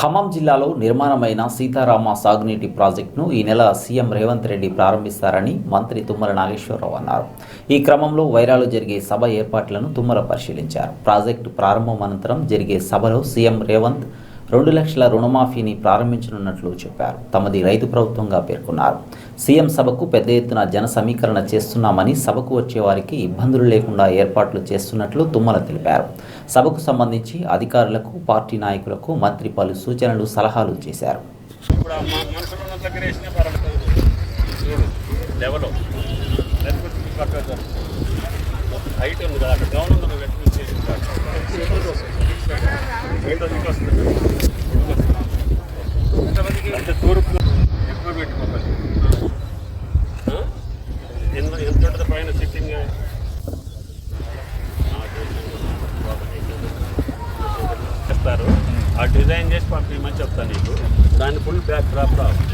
ఖమ్మం జిల్లాలో నిర్మాణమైన సీతారామ సాగునీటి ప్రాజెక్టును ఈ నెల సీఎం రేవంత్ రెడ్డి ప్రారంభిస్తారని మంత్రి తుమ్మల నాగేశ్వరరావు అన్నారు. ఈ క్రమంలో వైరాలో జరిగే సభ ఏర్పాట్లను తుమ్మల పరిశీలించారు. ప్రాజెక్టు ప్రారంభం అనంతరం జరిగే సభలో సీఎం రేవంత్ 2 లక్షల రుణమాఫీని ప్రారంభించనున్నట్లు చెప్పారు. తమది రైతు ప్రభుత్వంగా పేర్కొన్నారు. సీఎం సభకు పెద్ద ఎత్తున జన సమీకరణ చేస్తున్నామని, సభకు వచ్చే వారికి ఇబ్బందులు లేకుండా ఏర్పాట్లు చేస్తున్నట్లు తుమ్మల తెలిపారు. సభకు సంబంధించి అధికారులకు, పార్టీ నాయకులకు మంత్రి పలు సూచనలు, సలహాలు చేశారు. తూర్పు ఎక్కువ పెట్టుకోవాలి. ఎంత పైన సిట్టింగ్ చేస్తారు. ఆ డిజైన్ చేసి పంపించమని చెప్తాను నీకు. దాన్ని ఫుల్ బ్యాక్ డ్రాప్ రావాలి.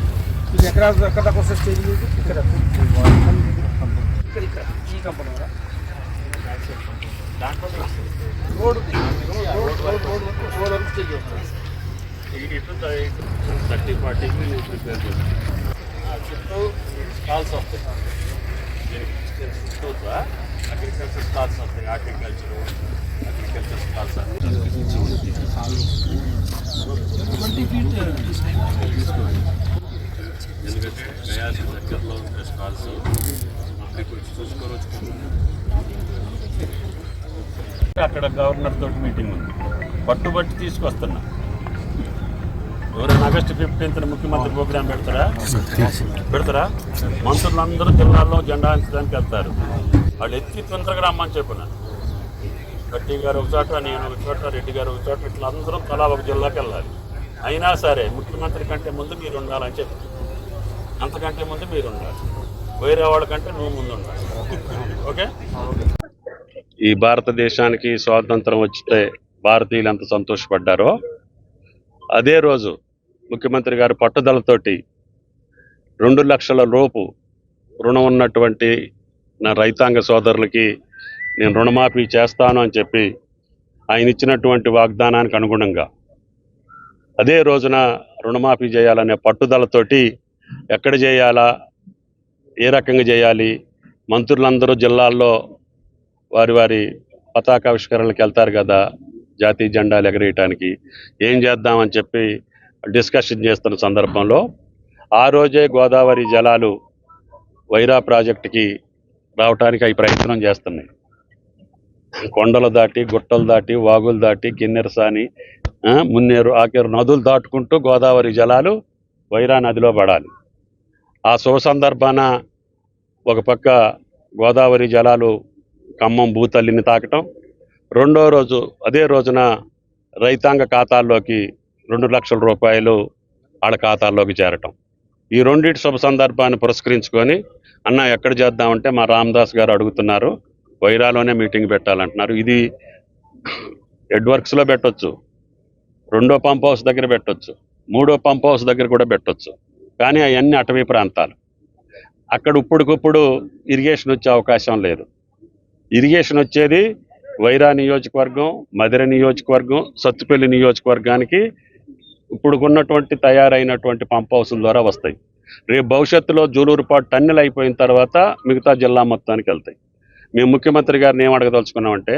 ఇటు 30-40 ప్రిపేర్ చేస్తాను. చుట్టూ స్టాల్స్ వస్తాయి. చుట్టూరా అగ్రికల్చర్ స్టాల్స్ వస్తాయి. అగ్రికల్చర్ స్టాల్స్ ఎందుకంటే గయాసి దగ్గరలో ఉండే స్టాల్స్ అక్కడికి వచ్చి చూసుకొని అక్కడ గవర్నర్ తోటి మీటింగ్ ఉంది. పట్టుబట్టి తీసుకొస్తున్నా. ఎవరైనా ఆగస్టు 15న ముఖ్యమంత్రి ప్రోగ్రాం పెడతారా? మంత్రులందరూ జిల్లాల్లో జెండా అంచడానికి వెళ్తారు. వాళ్ళు ఎత్తి తొందరగా రమ్మని చెప్పిన. గట్టి గారు ఒక చోట, నేను ఒక చోట, రెడ్డి గారు ఒక చోట, ఇట్లా అందరం తలా ఒక జిల్లాకి వెళ్ళాలి. అయినా సరే ముఖ్యమంత్రి కంటే ముందు మీరు ఉండాలని చెప్పి, అంతకంటే ముందు మీరు ఉండాలి. వేరే వాళ్ళకంటే నువ్వు ముందు ఉండాలి. ఓకే. ఈ భారతదేశానికి స్వాతంత్రం వచ్చితే భారతీయులు ఎంత సంతోషపడ్డారో, అదే రోజు ముఖ్యమంత్రి గారు పట్టుదలతోటి 2 లక్షల లోపు రుణం ఉన్నటువంటి నా రైతాంగ సోదరులకి నేను రుణమాఫీ చేస్తాను అని చెప్పి ఆయన ఇచ్చినటువంటి వాగ్దానానికి అనుగుణంగా అదే రోజున రుణమాఫీ చేయాలనే పట్టుదలతోటి ఎక్కడ చేయాలా, ఏ రకంగా చేయాలి, మంత్రులందరూ జిల్లాల్లో వారి పతాకావిష్కరణలకు వెళ్తారు కదా, జాతీయ జెండాలు ఎగరేయటానికి ఏం చేద్దామని చెప్పి డిస్కషన్ చేస్తున్న సందర్భంలో ఆ రోజే గోదావరి జలాలు వైరా ప్రాజెక్టుకి రావటానికి అవి ప్రయత్నం చేస్తున్నాయి. కొండలు దాటి, గుట్టలు దాటి, వాగులు దాటి, కిన్నెరసాని, మున్నేరు, ఆకేరు నదులు దాటుకుంటూ గోదావరి జలాలు వైరా నదిలో పడాలి. ఆ శుభ సందర్భాన ఒక పక్క గోదావరి జలాలు ఖమ్మం భూతల్లిని తాకటం, రెండో రోజు అదే రోజున రైతాంగ ఖాతాల్లోకి 2 లక్షల రూపాయలు వాళ్ళ ఖాతాల్లోకి చేరటం. ఈ రెండింటి శుభ సందర్భాన్ని పురస్కరించుకొని అన్న ఎక్కడ చేద్దామంటే మా రామదాస్ గారు అడుగుతున్నారు, వైరాలోనే మీటింగ్ పెట్టాలంటున్నారు. ఇది ఎడ్వర్క్స్లో పెట్టొచ్చు, 2వ పంప్ హౌస్ దగ్గర పెట్టొచ్చు, 3వ పంప్ హౌస్ దగ్గర కూడా పెట్టొచ్చు. కానీ అవన్నీ అటవీ ప్రాంతాలు. అక్కడ ఇప్పుడుకిప్పుడు ఇరిగేషన్ వచ్చే అవకాశం లేదు. ఇరిగేషన్ వచ్చేది వైరా నియోజకవర్గం, మధిర నియోజకవర్గం, సత్తుపల్లి నియోజకవర్గానికి ఇప్పుడు ఉన్నటువంటి తయారైనటువంటి పంప్ హౌస్ల ద్వారా వస్తాయి. రేపు భవిష్యత్తులో జూలూరుపాటు టన్నెల్ అయిపోయిన తర్వాత మిగతా జిల్లా మొత్తానికి వెళ్తాయి. మేము ముఖ్యమంత్రి గారిని ఏం అడగదలుచుకున్నామంటే,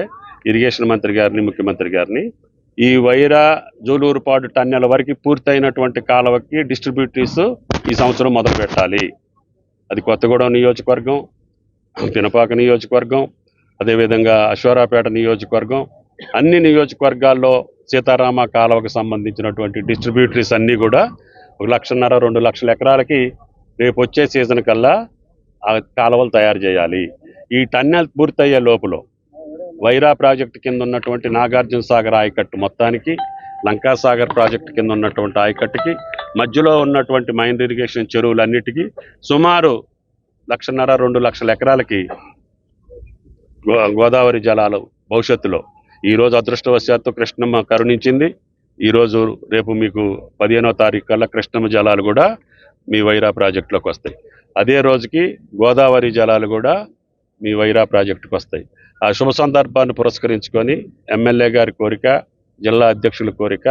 ఇరిగేషన్ మంత్రి గారిని, ముఖ్యమంత్రి గారిని, ఈ వైరా జూలూరుపాటు టన్నెల్ వరకు పూర్తయినటువంటి కాలువకి డిస్ట్రిబ్యూటరీస్ ఈ సంవత్సరం మొదలు పెట్టాలి. అది కొత్తగూడెం నియోజకవర్గం, పినపాక నియోజకవర్గం, అదేవిధంగా అశ్వారాపేట నియోజకవర్గం, అన్ని నియోజకవర్గాల్లో సీతారామ కాలువకు సంబంధించినటువంటి డిస్ట్రిబ్యూటరీస్ అన్నీ కూడా 1.5-2 లక్షల ఎకరాలకి రేపు వచ్చే సీజన్ కల్లా ఆ కాలువలు తయారు చేయాలి. ఈ టన్నెల్ పూర్తయ్యే లోపల వైరా ప్రాజెక్టు కింద ఉన్నటువంటి నాగార్జున సాగర్ ఆయకట్టు మొత్తానికి, లంకాసాగర్ ప్రాజెక్టు కింద ఉన్నటువంటి ఆయకట్టుకి, మధ్యలో ఉన్నటువంటి మైన్ ఇరిగేషన్ చెరువులన్నిటికీ సుమారు 1.5-2 లక్షల ఎకరాలకి గోదావరి జలాలు భవిష్యత్తులో, ఈరోజు అదృష్టవశాత్తు కృష్ణమ్మ కరుణించింది. ఈరోజు రేపు మీకు 15వ తారీఖు కల్లా కృష్ణమ్మ జలాలు కూడా మీ వైరా ప్రాజెక్టులోకి వస్తాయి. అదే రోజుకి గోదావరి జలాలు కూడా మీ వైరా ప్రాజెక్టుకు వస్తాయి. ఆ శుభ సందర్భాన్ని పురస్కరించుకొని ఎమ్మెల్యే గారి కోరిక, జిల్లా అధ్యక్షుల కోరిక,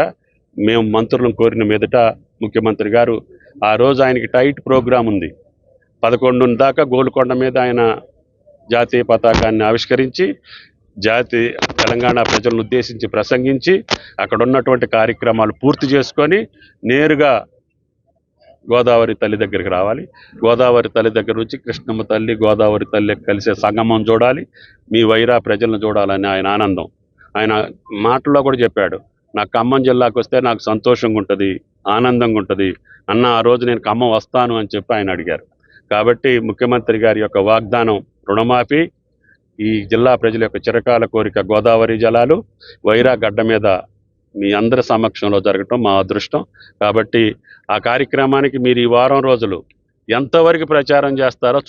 మేము మంత్రులను కోరిన మీదట ముఖ్యమంత్రి గారు ఆ రోజు ఆయనకి టైట్ ప్రోగ్రాం ఉంది. 11 దాకా గోల్కొండ మీద ఆయన జాతీయ పతాకాన్ని ఆవిష్కరించి తెలంగాణ ప్రజలను ఉద్దేశించి ప్రసంగించి అక్కడ ఉన్నటువంటి కార్యక్రమాలు పూర్తి చేసుకొని నేరుగా గోదావరి తల్లి దగ్గరికి రావాలి. గోదావరి తల్లి దగ్గర నుంచి కృష్ణమ్మ తల్లి గోదావరి తల్లి కలిసే సంగమం చూడాలి, మీ వైరా ప్రజలను చూడాలని ఆయన ఆనందం. ఆయన మాటల్లో కూడా చెప్పాడు, నాకు ఖమ్మం జిల్లాకు వస్తే నాకు సంతోషంగా ఉంటుంది, ఆనందంగా ఉంటుంది అన్న, ఆ రోజు నేను ఖమ్మం వస్తాను అని చెప్పి ఆయన అడిగారు. కాబట్టి ముఖ్యమంత్రి గారి యొక్క వాగ్దానం రుణమాఫీ, ఈ జిల్లా ప్రజల యొక్క చిరకాల కోరిక గోదావరి జలాలు వైరా గడ్డ మీద మీ అందరి సమక్షంలో జరగటం మా అదృష్టం. కాబట్టి ఆ కార్యక్రమానికి మీరు ఈ వారం రోజులు ఎంతవరకు ప్రచారం చేస్తారో